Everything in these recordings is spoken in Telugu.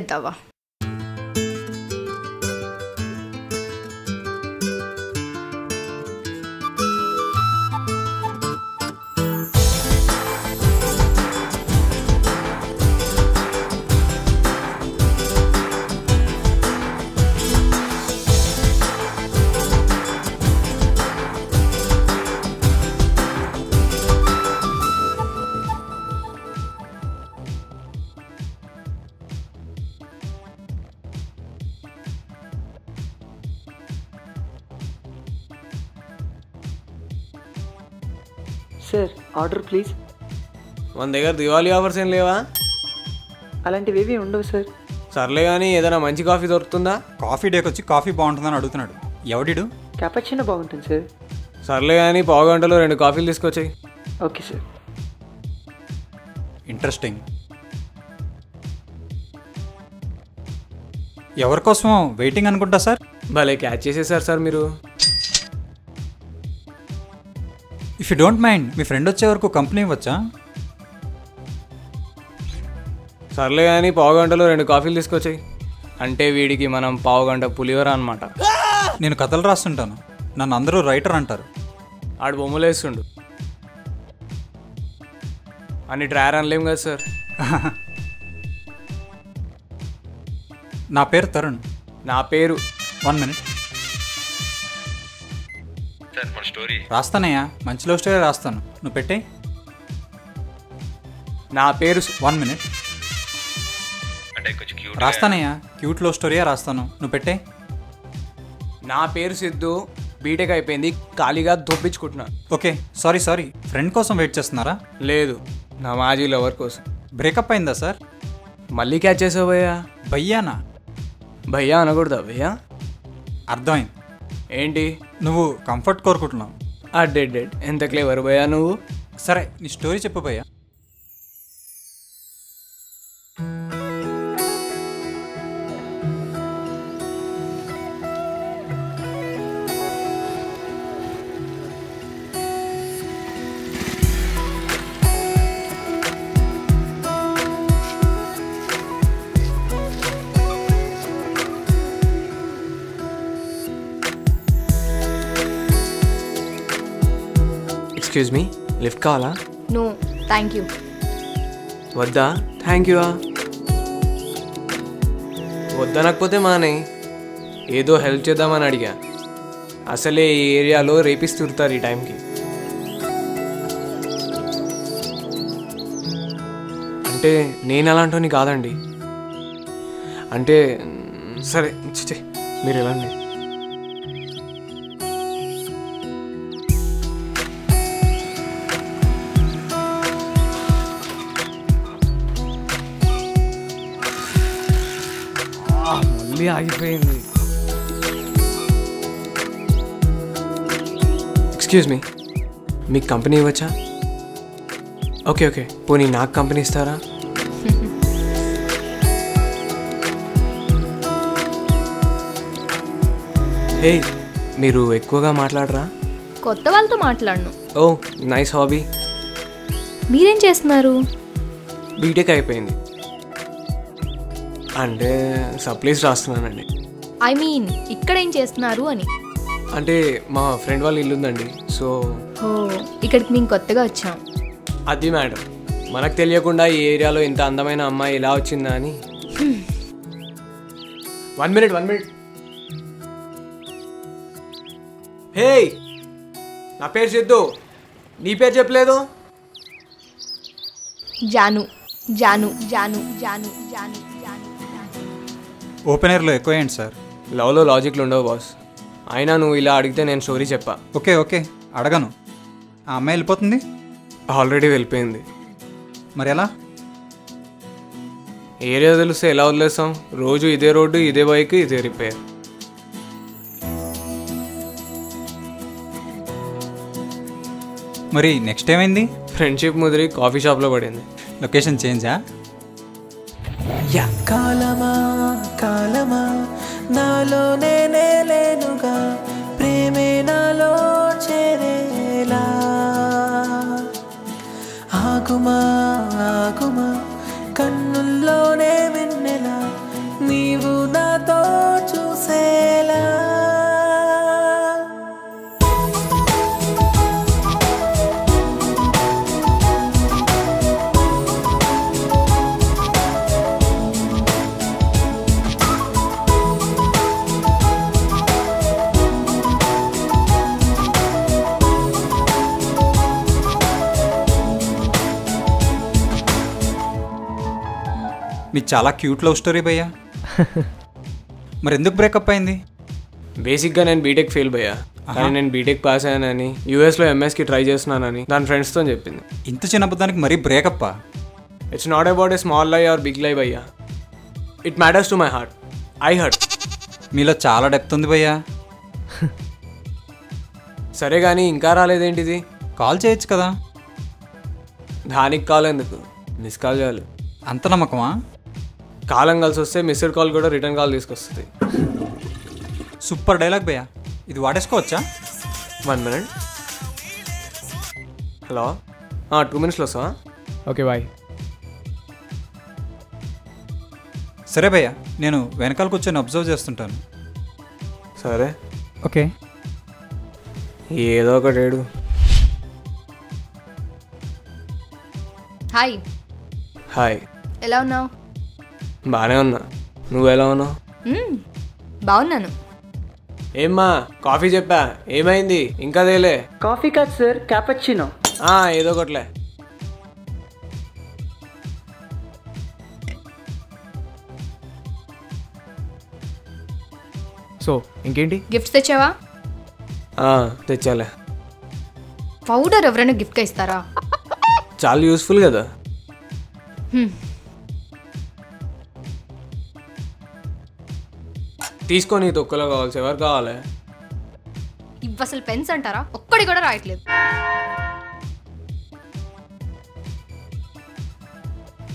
ఎద్దవా. Sir order please. మన దగ్గర దివాళీ ఆఫర్స్ ఏం లేవా? అలాంటివి ఏవి ఉండవు సార్. సర్లే కానీ ఏదైనా మంచి కాఫీ దొరుకుతుందా? కాఫీ డేకి వచ్చి కాఫీ బాగుంటుందని అడుగుతున్నాడు. ఎవడిడు? క్యాపచినో బాగుంటుంది సార్. సర్లే కానీ పావు గంటలో 2 కాఫీలు తీసుకొచ్చాయి. Okay sir. ఇంట్రెస్టింగ్. ఎవరి కోసం వెయిటింగ్ అనుకుంటా సార్. భలే క్యాచ్ చేసేసారు సార్ మీరు. If you don't mind me friend వచ్చే వరకు కంపెనీ ఇవ్వచ్చా? సర్లే కానీ పావు గంటలో 2 కాఫీలు తీసుకొచ్చాయి. అంటే వీడికి మనం పావు గంట పులిహోర అనమాట. నేను కథలు రాస్తుంటాను, నన్ను అందరూ రైటర్ అంటారు. ఆడు బొమ్మలు వేస్తుండు అని ట్రయర్ అనలేం కదా సార్. నా పేరు తరుణ్. నా పేరు 1 minute రాస్తానయ్యా. మంచి లవ్ స్టోరీ రాస్తాను, నువ్వు పెట్టే. నా పేరు 1 minute రాస్తానయ్యా. క్యూట్ లవ్ స్టోరీయే రాస్తాను, నువ్వు పెట్టే. నా పేరు సిద్ధు. బీటెక్ అయిపోయింది, ఖాళీగా దొప్పించుకుంటున్నా. ఓకే, సారీ ఫ్రెండ్ కోసం వెయిట్ చేస్తున్నారా? లేదు, నా మాజీ లవర్ కోసం. బ్రేకప్ అయిందా సార్? మళ్ళీ క్యాచ్ చేసావు భయ్యా. భయ్యానా? భయ్యా అనకూడదా భయ్యా? అర్థమైంది. ఏంటి? నువ్వు కంఫర్ట్ కోరుకుంటున్నావు. డెడ్ ఎంత క్లేవర్ భయ్యా నువ్వు. సరే నీ స్టోరీ చెప్పు భయ్యా. ఎక్స్క్యూజ్ మీ, లిఫ్ట్ కావాలా? No thank you. వద్దా? Thank you. వద్దనకపోతే మానే, ఏదో హెల్ప్ చేద్దామని అడిగా. అసలే ఈ ఏరియాలో రేపిస్తుంటారు ఈ టైంకి. అంటే నేను అలాంటి కాదండి. అంటే సరే చిచ్చే, మీరు ఎలాంటి. మళ్ళీ ఆగిపోయింది. ఎక్స్క్యూజ్ మీ, మీకు కంపెనీ ఇవ్వచ్చా? ఓకే పోనీ నాకు కంపెనీ ఇస్తారా? హే, మీరు ఎక్కువగా మాట్లాడరా? కొత్త వాళ్ళతో మాట్లాడను. ఓ నైస్ హాబీ. మీరేం చేస్తున్నారు? బీటెక్ అయిపోయింది, అంటే సప్లీస్ రాస్తున్నానండి. ఐ మీన్ ఇక్కడ ఏం చేస్తున్నారు అని. అంటే మా ఫ్రెండ్ వాళ్ళ ఇల్లు ఉందండి, సో. ఓ, ఇక్కడికి మేము కొత్తగా వచ్చాం. అది మ్యాటర్. మనకు తెలియకుండా ఈ ఏరియాలో ఇంత అందమైన అమ్మాయి ఎలా వచ్చిందా అని. 1 minute. హే, నా పేరు సిద్ధు. నీ పేరు చెప్పలేదు? జాను. ఓపెన్ ఎయిర్లో ఎక్కువ ఏంటి సార్? లవ్లో లాజిక్లు ఉండవు బాస్. అయినా నువ్వు ఇలా అడిగితే నేను స్టోరీ చెప్పా. ఓకే అడగను. ఆ అమ్మాయి వెళ్ళిపోతుంది? ఆల్రెడీ వెళ్ళిపోయింది. మరి ఎలా? ఏరియా తెలిస్తే ఎలా వదిలేస్తాం? రోజు ఇదే రోడ్డు, ఇదే బైక్, ఇదే రిపేర్. మరి నెక్స్ట్ ఏమైంది? ఫ్రెండ్షిప్ ముదిరి కాఫీ షాప్లో పడింది. లొకేషన్ చేంజా? కాలమా నాలో నేనే లేనుగా, ప్రేమే నాలో చేరేలా. ఆగుమా కన్నుల్లోనే వెన్నెలా, మీకు చాలా క్యూట్ లవ్ స్టోరీ భయ్యా. మరి ఎందుకు బ్రేకప్ అయింది? బేసిక్గా నేను బీటెక్ ఫెయిల్ భయ్యా. కానీ నేను బీటెక్ పాస్ అయ్యానని యూఎస్లో ఎంఎస్కి ట్రై చేస్తున్నానని దాని ఫ్రెండ్స్తో చెప్పింది. ఇంత చిన్న అబద్ధానికి మరీ బ్రేకప్పా? It's not about a small lie or big lie భయ్యా. It matters to my heart. I hurt. మీలో చాలా డెప్త్ ఉంది భయ్యా. సరే కానీ ఇంకా రాలేదేంటిది? కాల్ చేయొచ్చు కదా. దానికి కాల్ ఎందుకు, మిస్ కాల్ చాలు. అంత నమ్మకమా? కాలం కలిసి వస్తే మిస్డ్ కాల్ కూడా రిటర్న్ కాల్ తీసుకొస్తుంది. సూపర్ డైలాగ్ భయ్యా. ఇది వాడేసుకోవచ్చా? 1 minute. హలో, 2 minutesలో వస్తావా? Okay bye. సరే భయ్యా, నేను వెనకాల కూర్చొని అబ్జర్వ్ చేస్తుంటాను. సరే ఓకే. ఏదో ఒకటి ఏడు. Hi, hi. ఎలా ఉన్నావు? బాగానే ఉన్నా. నువ్వు ఎలా ఉన్నావు? బాగున్నాను. ఏమ్మా కాఫీ చెప్పా, ఏమైంది? ఇంకా తేలే? కాఫీ కాదు సార్, క్యాపచ్చినో. ఏదో ఒకట్లే. సో ఇంకేంటి? గిఫ్ట్స్ తెచ్చావా? తెచ్చాలే. పౌడర్ ఎవరైనా గిఫ్ట్గా ఇస్తారా? చాలా యూస్ఫుల్ కదా. తీసుకొని తొక్కలో కావాల్సి. ఎవరు కావాలి? ఇవి అసలు పెన్స్ అంటారా? ఒక్కడి కూడా రాయట్లేదు.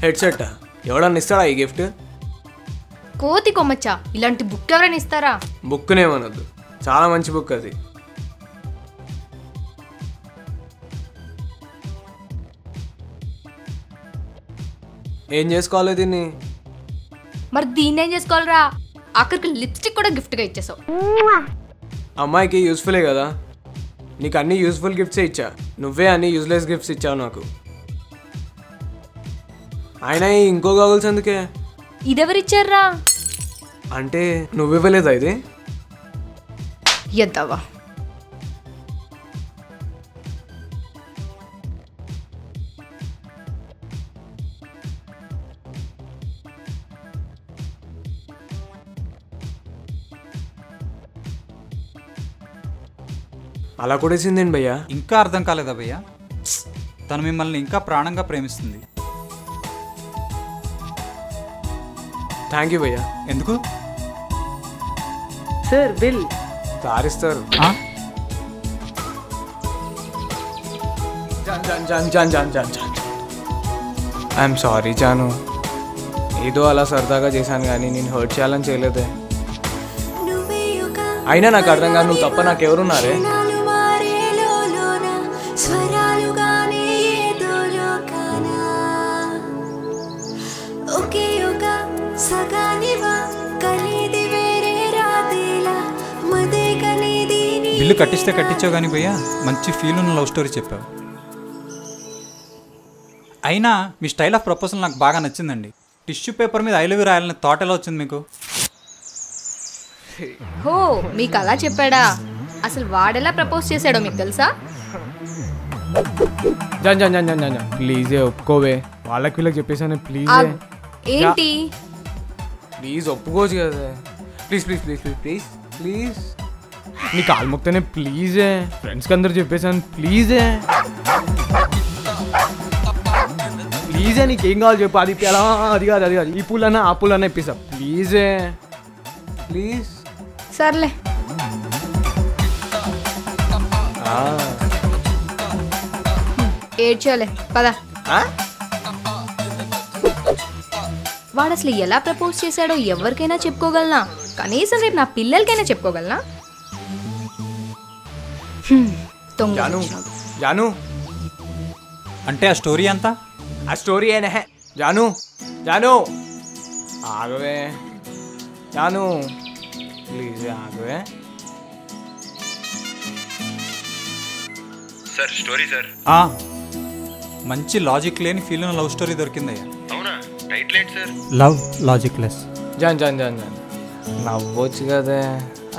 హెడ్సెట్ ఎవడన్నా ఇస్తాడా ఈ గిఫ్ట్? కోతి కొమ్మచ్చా, ఇలాంటి బుక్ ఎవరైనా ఇస్తారా? బుక్నేమనొద్దు, చాలా మంచి బుక్ అది. ఏం చేసుకోవాలి దీన్ని? మరి దీన్ని ఏం చేసుకోవాలరా? ఆఖరికి లిప్స్టిక్ కూడా గిఫ్ట్గా ఇచ్చేసావు. అమ్మాయికి యూస్ఫుల్లే కదా. నీకు అన్ని యూస్ఫుల్ గిఫ్ట్సే ఇచ్చా, నువ్వే అన్ని యూస్లెస్ గిఫ్ట్స్ ఇచ్చావు నాకు. అయినా ఇంకో గాగుల్స్ ఎందుకే? ఇదెవరిచ్చారా? అంటే నువ్వు ఇవ్వలేదా ఇది? ఎద్దావా. అలా కొడేసిందేంటి భయ్యా? ఇంకా అర్థం కాలేదా భయ్యా? తను మిమ్మల్ని ఇంకా ప్రాణంగా ప్రేమిస్తుంది. థ్యాంక్ యూ భయ్యా. ఎందుకు? Sir bill. తారిస్తారు. ఐఎమ్ సారీ జాను, ఏదో అలా సరదాగా చేశాను కానీ నేను హర్ట్ చేయాలని చేయలేదే. అయినా నాకు అర్థం కాదు, నువ్వు తప్ప నాకెవరున్నారే? బిల్లు కట్టిస్తే కట్టించావు కానీ భయ్యా, మంచి ఫీల్ ఉన్న లవ్ స్టోరీ చెప్పావు. అయినా మీ స్టైల్ ఆఫ్ ప్రపోజల్ నాకు బాగా నచ్చిందండి. టిష్యూ పేపర్ మీద ఐ లవ్ యూ రాయాలని థాట్ ఎలా వచ్చింది మీకు? హో, మీకు అలా చెప్పాడా? అసలు వాడెలా ప్రపోజ్ చేశాడో మీకు తెలుసా? ప్లీజే ఒప్పుకోవే. వాళ్ళకి వీళ్ళకి చెప్పేసాను. ప్లీజ్ ఏంటి? ప్లీజ్ ఒప్పుకోవచ్చు కదా. Please please please please please please నీ కాలు మొక్తేనే ప్లీజే. ఫ్రెండ్స్కి అందరు చెప్పేసాను. ప్లీజే ప్లీజే, నీకేం కావాలి చెప్పు. అది ఎలా? అది కాదు అది కాదు, ఈ పూలన్నా ఆ పూలన్నా ఇప్పిస్తా. ప్లీజే ప్లీజ్. సర్లే. ఏడ్చాలే పద. వాడు అసలు ఎలా ప్రపోజ్ చేశాడో ఎవరికైనా చెప్పుకోగలనా? కనీసం రేపు నా పిల్లలకైనా చెప్పుకోగలనా? జాను జాను అంటే ఆ స్టోరీ అంతా? ఆ స్టోరీ ఏనా? జాను జాను ఆగవే. జాను ప్లీజ్ ఆగవే. Sir story sir. మంచి లాజిక్ లేని ఫీల్ ఉన్న లవ్ స్టోరీ దొరికిందయ్యా. అవునా? టైటిల్ ఏంటి sir? Love logic less. Jaan Jaan Jaan Jaan నవ్వచ్చు కదా.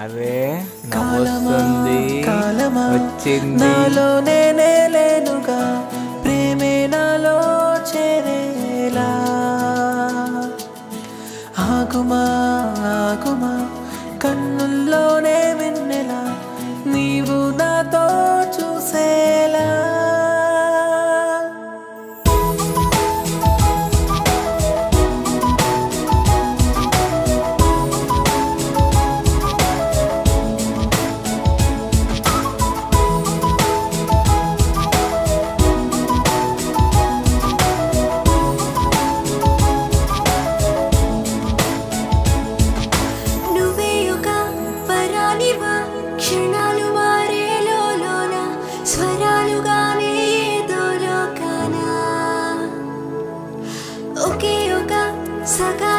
అరే నవ్వొస్తుంది, వచ్చింది. నాలోనే లేనుగా ప్రేమే నాలో చేరేలా ఆగుమా ఆగుమా కన్నుల్లోనే వెన్నెలా నీవు నాతో చూసేలా క్షణాలు మారేలోన స్వరాలుగానే ఏదో లోకాన ఒకే ఒక సగా